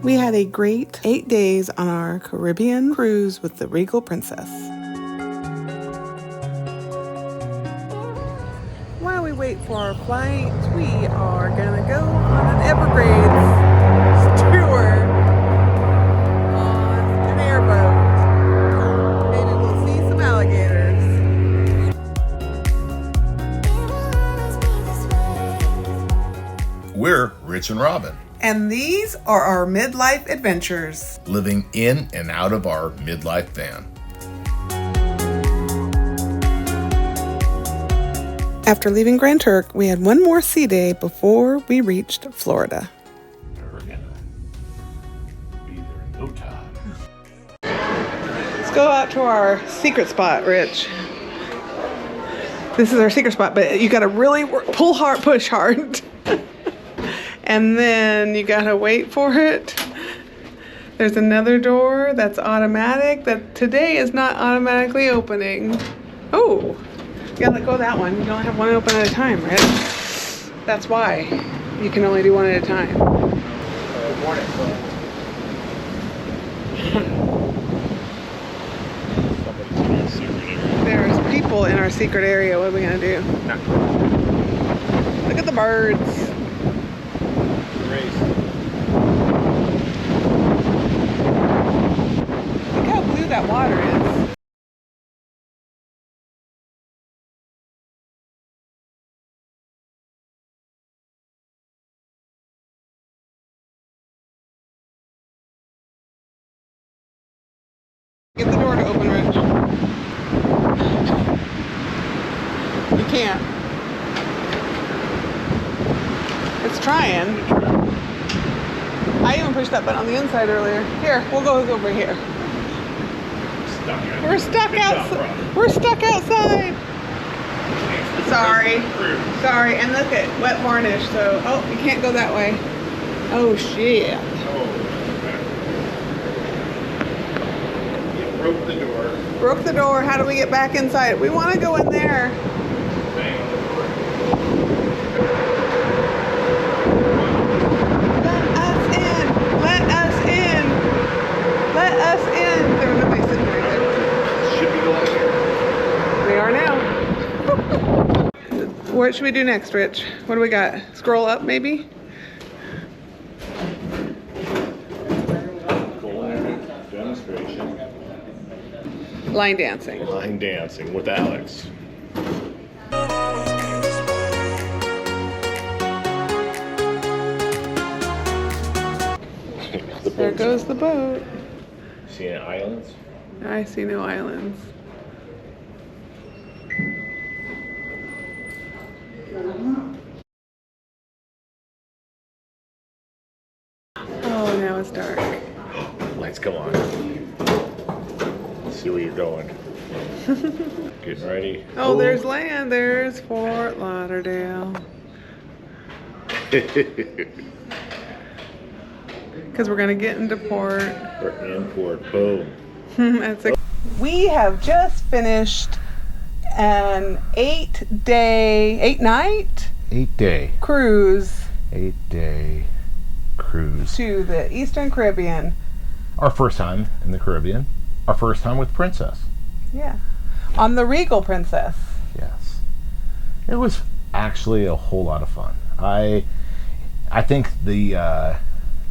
We had a great 8 days on our Caribbean cruise with the Regal Princess. While we wait for our flight, we are gonna go on an Everglades tour on an airboat. Maybe we'll see some alligators. We're Rich and Robin. And these are our midlife adventures. Living in and out of our midlife van. After leaving Grand Turk, we had one more sea day before we reached Florida. We're gonna be there in no time. Let's go out to our secret spot, Rich. This is our secret spot, but you gotta really pull hard, push hard. And then you gotta wait for it. There's another door that's automatic that today is not automatically opening. Oh, you gotta let go of that one. You only have one open at a time, right? That's why you can only do one at a time. There's people in our secret area. What are we gonna do? Look at the birds. Look how blue that water is. Get the door to open, Rich. You can't. It's trying. I even pushed that button on the inside earlier. Here, we'll go over here. We're stuck outside. We're stuck outside. Sorry. Sorry. And look at wet varnish. So, oh, you can't go that way. Oh shit. You broke the door. Broke the door. How do we get back inside? We want to go in there. Let us in. There's nobody sitting right there. Should be going here. We are now. What should we do next, Rich? What do we got? Scroll up, maybe? Demonstration. Line dancing. Line dancing with Alex. There goes the boat. See any islands? I see no islands. Oh, now it's dark. Lights come on. Let's see where you're going. Getting ready. Oh, there's land. There's Fort Lauderdale. Because we're going to get into port. We're in port. Boom. We have just finished an 8-night 8-day cruise 8-day cruise to the Eastern Caribbean. Our first time in the Caribbean. Our first time with Princess. Yeah. On the Regal Princess. Yes. It was actually a whole lot of fun. I think the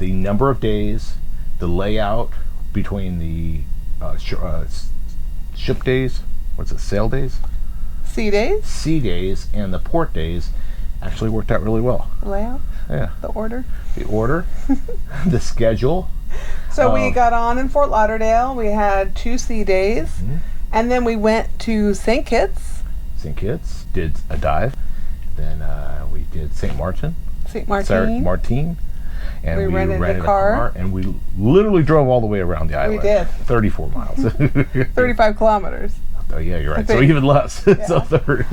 number of days, the layout between the ship days, what's it, sail days? Sea days. Sea days and the port days actually worked out really well. The layout. Yeah. The order. The order. The schedule. So we got on in Fort Lauderdale. We had 2 sea days. Mm-hmm. And then we went to St. Kitts. St. Kitts. Did a dive. Then we did St. Martin. St. Martin. And we rented a car. And we literally drove all the way around the island. We did. 34 miles. 35 kilometers. Oh, yeah, you're right. So even less. Yeah. So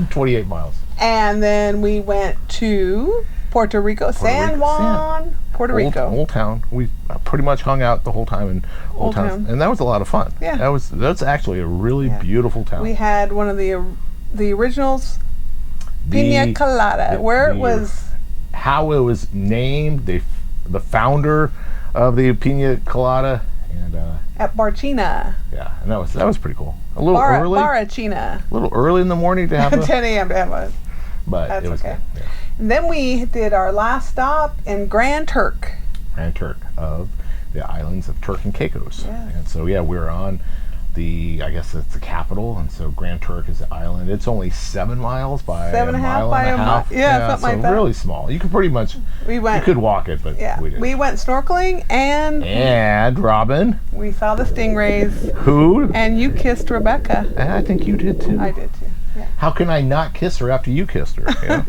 28 miles. And then we went to Puerto Rico. San Juan, Puerto Rico. Old Town. We pretty much hung out the whole time in Old Town. And that was a lot of fun. Yeah. That's actually a really beautiful town. We had one of the originals, Pina Colada, where it was... How it was named, they the founder of the Pina Colada, and At Barcina. yeah, and that was pretty cool. A little early. Barcina. A little early in the morning to have a 10 a.m. to have one. but That's it was okay. good. Yeah. And then we did our last stop in Grand Turk. Grand Turk of the islands of Turk and Caicos. Yes. And so yeah, we're on I guess it's the capital, and so Grand Turk is the island. It's only 7 miles by 7.5 a mile by and a a half. mile. Yeah, something so like that. Really small. You could pretty much We went. you could walk it, but Yeah, we didn't. we went snorkeling And Robin, we saw the stingrays. who And you kissed Rebecca. I think you did too. I did too. Yeah. How can I not kiss her after you kissed her? Yeah.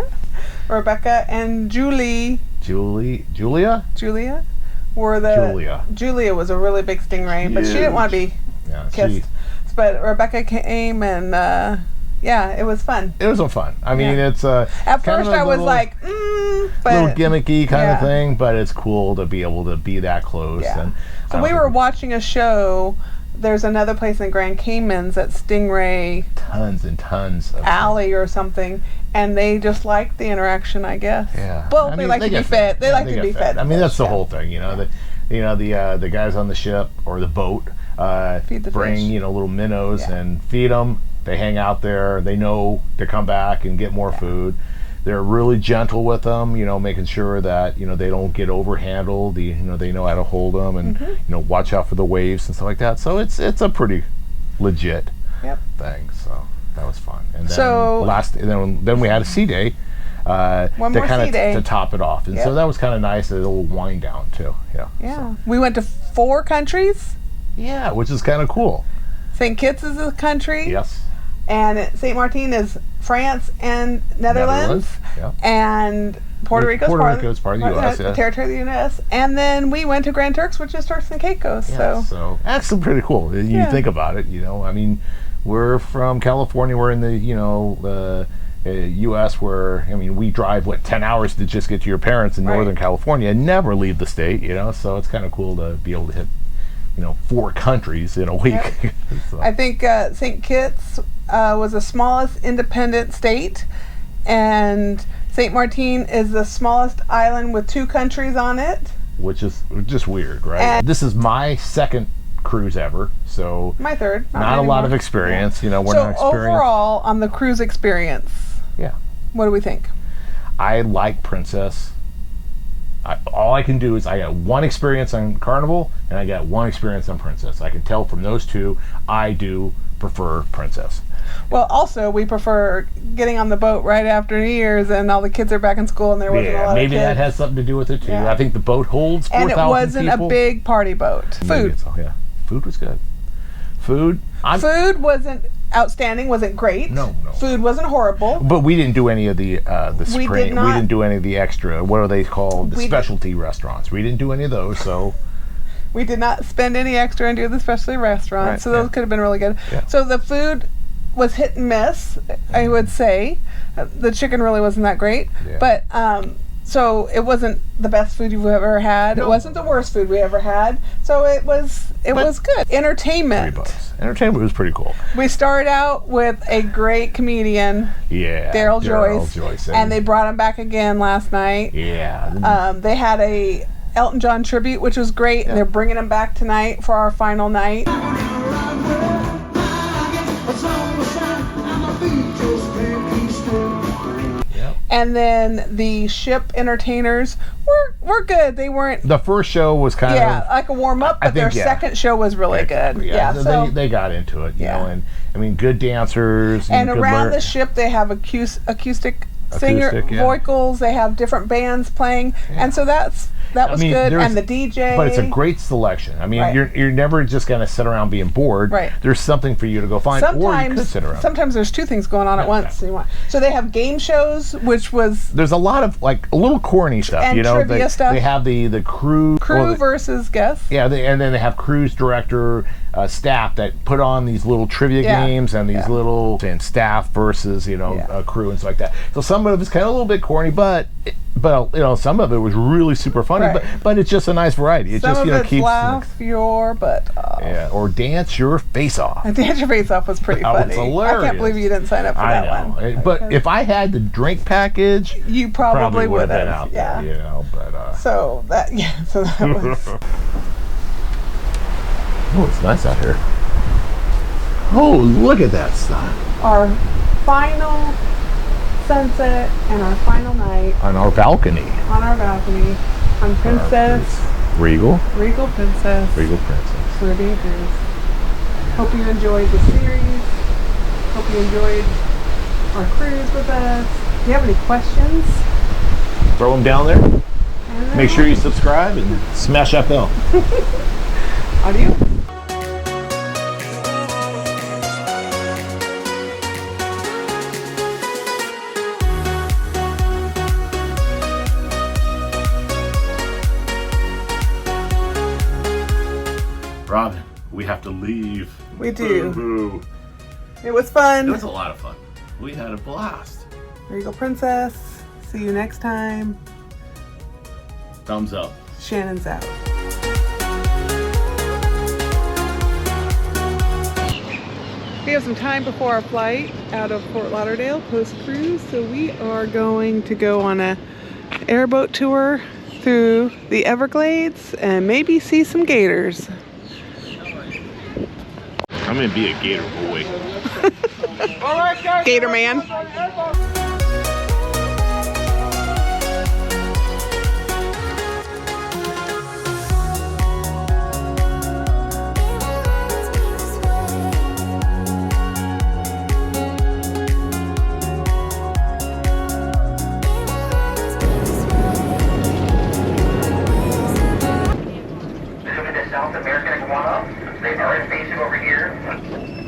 Rebecca and Julia were the. Julia was a really big stingray, but she didn't want to be Yeah, kissed. But Rebecca came and yeah, it was fun. It was fun. I mean, it's At kind first of a I was little- like, but little gimmicky kind of Yeah. thing, but it's cool to be able to be that close. Yeah. And So we were watching a show. There's another place in Grand Caymans at Stingray tons and tons of Alley or something, and they just liked the interaction, I guess. Yeah. Well, I they mean, like to be get fed. They Yeah, like to get be fed. I mean, that's the Yeah. whole thing. The guys on the ship or the boat Feed the bring fish. little minnows Yeah. and feed them. They hang out there. They know to come back and get more food. They're really gentle with them, making sure that they don't get overhandled. They know how to hold them and Mm-hmm. watch out for the waves and stuff like that. So it's a pretty legit Yep. thing. So that was fun. And then So- then we had a sea day. One to more kind sea day. to top it off, and so Yep. that was kind of nice. A little wind down too. Yeah. Yeah. We went to 4 countries. Yeah, which is kind of cool. St. Kitts is a country. Yes. And St. Martin is France and Netherlands. Yeah. And Puerto Rico is part of the U.S. Yeah. territory of the U.S. And then we went to Grand Turks, which is Turks and Caicos. Yeah, so that's pretty cool. You Yeah. think about it, I mean, we're from California. We're in the U.S. where we drive 10 hours to just get to your parents in Right. Northern California and never leave the state. So it's kind of cool to be able to hit 4 countries in a week. Yep. So. I think St. Kitts was the smallest independent state, and St. Martin is the smallest island with 2 countries on it. Which is just weird, right? And- This is my second cruise ever, so My third. not a lot of anymore. experience. We're So not experienced. overall, on the cruise experience, Yeah, what do we think? I like Princess. All I can do is I got one experience on Carnival and I got one experience on Princess. I can tell from those two, I do prefer Princess. Well, also, we prefer getting on the boat right after New Year's and all the kids are back in school and there wasn't a lot Maybe of that kids. has something to do with it too. Yeah. I think the boat holds 4,000 And it wasn't people. a big party boat. Maybe Food. yeah, food was good. Food Wasn't outstanding, wasn't great. No. Food wasn't horrible. But we didn't do any of the We spring. did not. We didn't do any of the extra. What are they called? The We- specialty restaurants. We didn't do any of those. So We did not spend any extra and do the specialty restaurants, Right, so those yeah. could have been really good. Yeah. So the food was hit and miss, I would say. The chicken really wasn't that great, Yeah. but so it wasn't the best food you've ever had. No. It wasn't the worst food we ever had. So it was good. Entertainment. $3. Entertainment was pretty cool. We started out with a great comedian, Yeah. Daryl Joyce, and they brought him back again last night. Yeah. They had a Elton John tribute, which was great. Yeah. They're bringing him back tonight for our final night. Yeah. And then the ship entertainers were good. They weren't, The first show was kind of like a warm up, I but their think, yeah. second show was really good. Yeah, so they got into it, Yeah. and good dancers. and you could around learn- the ship they have acoustic singer Acoustic, yeah. vocals. They have different bands playing, and so that was good. there's- And the DJ. But it's a great selection. Right. You're never just going to sit around being bored. Right. There's something for you to go find, or you could sit around. Sometimes there's 2 things going on at once. So they have game shows, which was There's a lot of a little corny stuff, And trivia they, stuff. They have the crew versus guests. Yeah, and then they have cruise director staff that put on these little trivia Yeah. games and these little and staff versus crew and stuff like that. So some of it's kind of a little bit corny, but some of it was really super funny. Right. But it's just a nice variety. It Some just of it's keeps laugh your butt off. yeah, or dance your face off. And Dance Your Face Off was pretty That was funny. I hilarious. can't believe you didn't sign up for I that know, one. but if I had the drink package, You probably would would have been have. out Yeah. there, But So that Yeah, so that was Oh, it's nice out here. Oh, look at that stuff. our final sunset and our final night On our balcony. on our balcony on Princess Regal. Regal Princess Regal Princess. Caribbean Cruise. Hope you enjoyed the series. Hope you enjoyed our cruise with us. If you have any questions, Throw them down there. and Make sure you subscribe and smash that bell. adios. Robin, we have to leave. We do. Boo-hoo. It was It fun. was a lot of fun. We had a blast. Regal Princess. See you next time. Thumbs up. Shannon's out. We have some time before our flight out of Fort Lauderdale post-cruise, so we are going to go on a airboat tour through the Everglades and maybe see some gators. I'm gonna be a gator boy. Gator man. South American iguana. They are facing over here.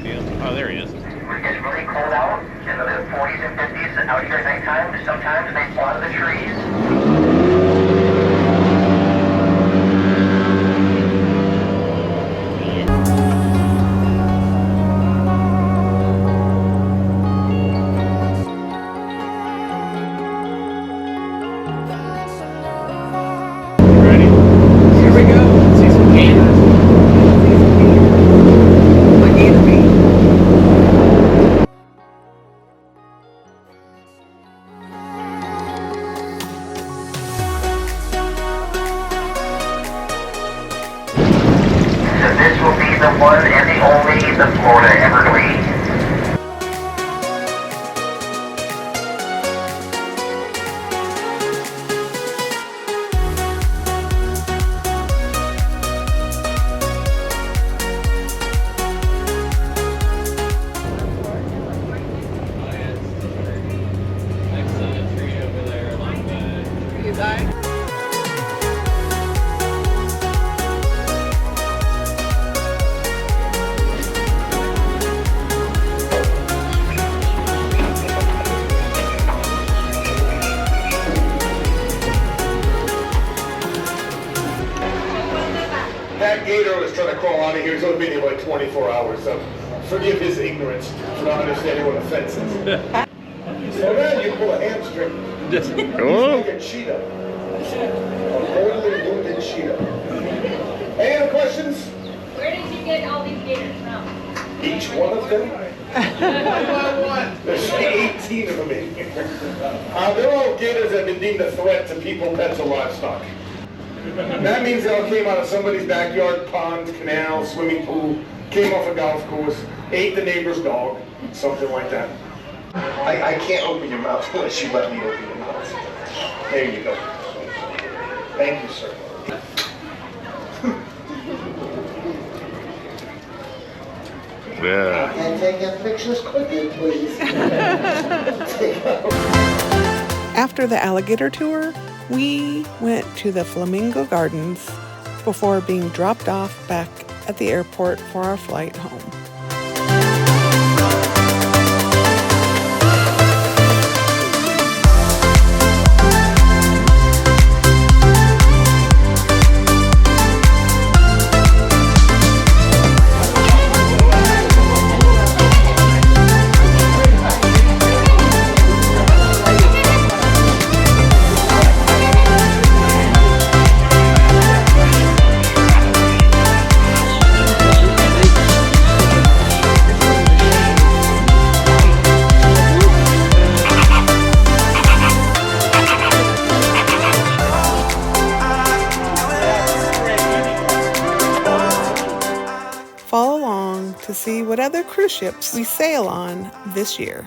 Yeah. Oh, there he is. It gets really cold out in the 40s and 50s out here at nighttime. Sometimes they fly to the trees. Ready? Here we go. See some gators. My gator bee. So this will be the one and the only, the Florida Everglades. That gator was trying to crawl out of here. He's only been here like 24 hours, so forgive his ignorance for not understanding what a fence is. So now you pull a hamstring. He's like a cheetah. A mortally wounded cheetah. Any other questions? Where did you get all these gators from? Each one of them? There's 18 of them in here. They're all gators that have been deemed a threat to people, pets, or livestock. That means they all came out of somebody's backyard, pond, canal, swimming pool, came off a golf course, ate the neighbor's dog, something like that. I can't open your mouth unless you let me open your mouth. There you go. Thank you, sir. Yeah. And take your pictures quickly, please. After the alligator tour, we went to the Flamingo Gardens before being dropped off back at the airport for our flight home. along to see what other cruise ships we sail on this year.